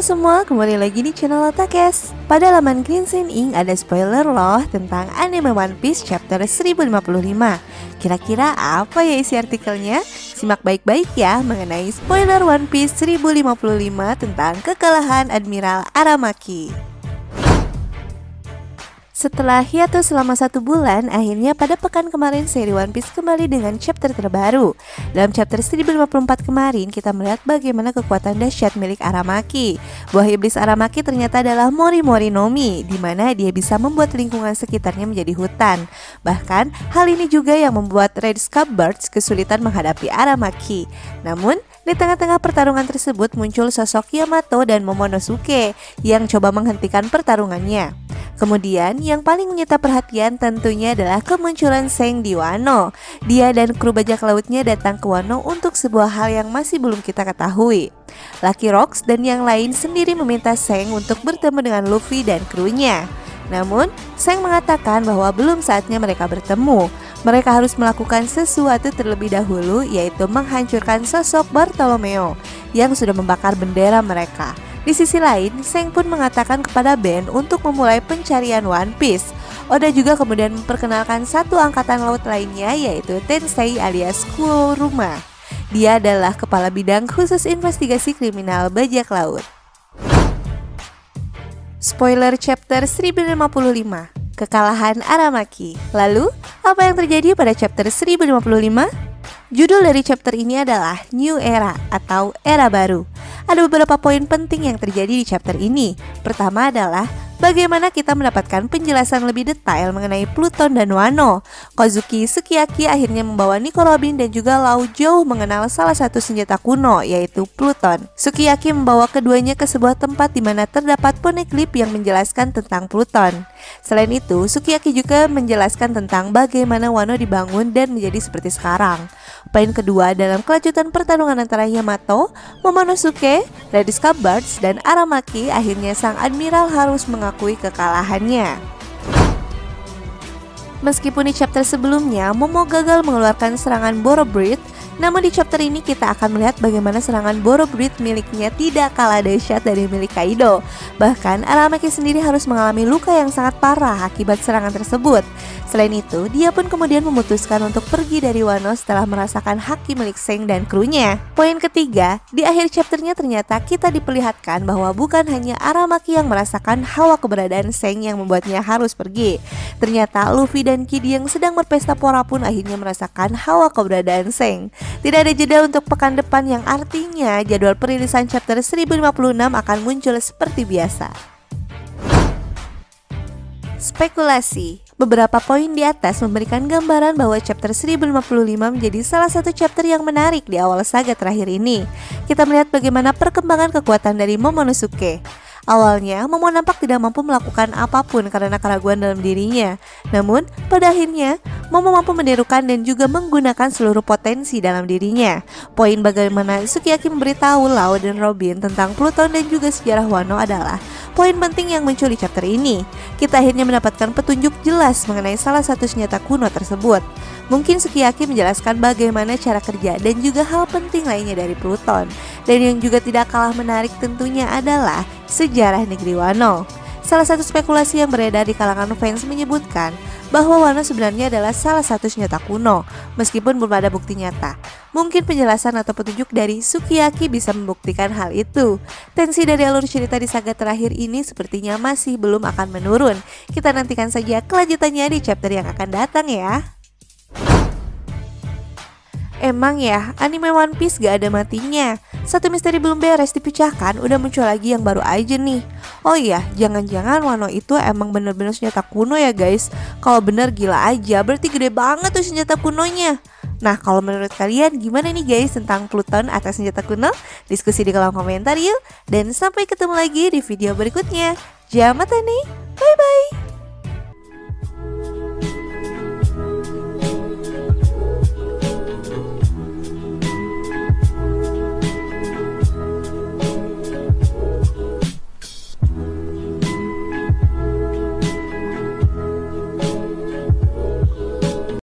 Halo semua, kembali lagi di channel Otakes. Pada laman Genshin Ink ada spoiler loh tentang anime One Piece chapter 1055. Kira-kira apa ya isi artikelnya? Simak baik-baik ya mengenai spoiler One Piece 1055 tentang kekalahan Admiral Aramaki. Setelah hiatus selama 1 bulan, akhirnya pada pekan kemarin seri One Piece kembali dengan chapter terbaru. Dalam chapter 1054 kemarin, kita melihat bagaimana kekuatan dahsyat milik Aramaki. Buah iblis Aramaki ternyata adalah Mori Mori no Mi, di mana dia bisa membuat lingkungan sekitarnya menjadi hutan. Bahkan, hal ini juga yang membuat Red Scabbard kesulitan menghadapi Aramaki. Namun, di tengah-tengah pertarungan tersebut muncul sosok Yamato dan Momonosuke yang coba menghentikan pertarungannya. Kemudian yang paling menyita perhatian tentunya adalah kemunculan Zeng di Wano. Dia dan kru bajak lautnya datang ke Wano untuk sebuah hal yang masih belum kita ketahui. Lucky Rocks dan yang lain sendiri meminta Zeng untuk bertemu dengan Luffy dan krunya. Namun, Zeng mengatakan bahwa belum saatnya mereka bertemu. Mereka harus melakukan sesuatu terlebih dahulu, yaitu menghancurkan sosok Bartolomeo yang sudah membakar bendera mereka. Di sisi lain, Zeng pun mengatakan kepada Ben untuk memulai pencarian One Piece. Oda juga kemudian memperkenalkan satu angkatan laut lainnya, yaitu Tensei alias Kuruma. Dia adalah kepala bidang khusus investigasi kriminal bajak laut. Spoiler chapter 1055, kekalahan Aramaki. Lalu, apa yang terjadi pada chapter 1055? Judul dari chapter ini adalah New Era atau Era Baru. Ada beberapa poin penting yang terjadi di chapter ini. Pertama adalah bagaimana kita mendapatkan penjelasan lebih detail mengenai Pluton dan Wano. Kozuki Sukiyaki akhirnya membawa Nico Robin dan juga Lau Jou mengenal salah satu senjata kuno, yaitu Pluton. Sukiyaki membawa keduanya ke sebuah tempat di mana terdapat poneglyph yang menjelaskan tentang Pluton. Selain itu, Sukiyaki juga menjelaskan tentang bagaimana Wano dibangun dan menjadi seperti sekarang. Poin kedua, dalam kelanjutan pertarungan antara Yamato, Momonosuke, Red Scabbard, dan Aramaki, akhirnya sang admiral harus mengakui kekalahannya. Meskipun di chapter sebelumnya Momo gagal mengeluarkan serangan Borobreed, namun di chapter ini kita akan melihat bagaimana serangan Borobreed miliknya tidak kalah dahsyat dari milik Kaido. Bahkan Aramaki sendiri harus mengalami luka yang sangat parah akibat serangan tersebut. Selain itu, dia pun kemudian memutuskan untuk pergi dari Wano setelah merasakan haki milik Zeng dan krunya. Poin ketiga, di akhir chapternya ternyata kita diperlihatkan bahwa bukan hanya Aramaki yang merasakan hawa keberadaan Zeng yang membuatnya harus pergi. Ternyata Luffy dan Kid yang sedang berpesta pora pun akhirnya merasakan hawa keberadaan Zeng. Tidak ada jeda untuk pekan depan, yang artinya jadwal perilisan chapter 1056 akan muncul seperti biasa. Spekulasi. Beberapa poin di atas memberikan gambaran bahwa chapter 1055 menjadi salah satu chapter yang menarik di awal saga terakhir ini. Kita melihat bagaimana perkembangan kekuatan dari Momonosuke. Awalnya, Momo nampak tidak mampu melakukan apapun karena keraguan dalam dirinya. Namun, pada akhirnya, Momo mampu menirukan dan juga menggunakan seluruh potensi dalam dirinya. Poin bagaimana Sukiyaki memberitahu Lau dan Robin tentang Pluton dan juga sejarah Wano adalah poin penting yang muncul di chapter ini. Kita akhirnya mendapatkan petunjuk jelas mengenai salah satu senjata kuno tersebut. Mungkin Sukiyaki menjelaskan bagaimana cara kerja dan juga hal penting lainnya dari Pluton. Dan yang juga tidak kalah menarik tentunya adalah sejarah negeri Wano. Salah satu spekulasi yang beredar di kalangan fans menyebutkan bahwa Wano sebenarnya adalah salah satu senjata kuno, meskipun belum ada bukti nyata. Mungkin penjelasan atau petunjuk dari Sukiyaki bisa membuktikan hal itu. Tensi dari alur cerita di saga terakhir ini sepertinya masih belum akan menurun. Kita nantikan saja kelanjutannya di chapter yang akan datang ya. Emang ya, anime One Piece gak ada matinya. Satu misteri belum beres dipecahkan, udah muncul lagi yang baru aja nih. Oh iya, jangan-jangan Wano itu emang bener-bener senjata kuno ya guys. Kalau bener gila aja, berarti gede banget tuh senjata kunonya. Nah, kalau menurut kalian gimana nih guys tentang Pluton atau senjata kuno? Diskusi di kolom komentar yuk. Dan sampai ketemu lagi di video berikutnya. Jamatane, bye-bye.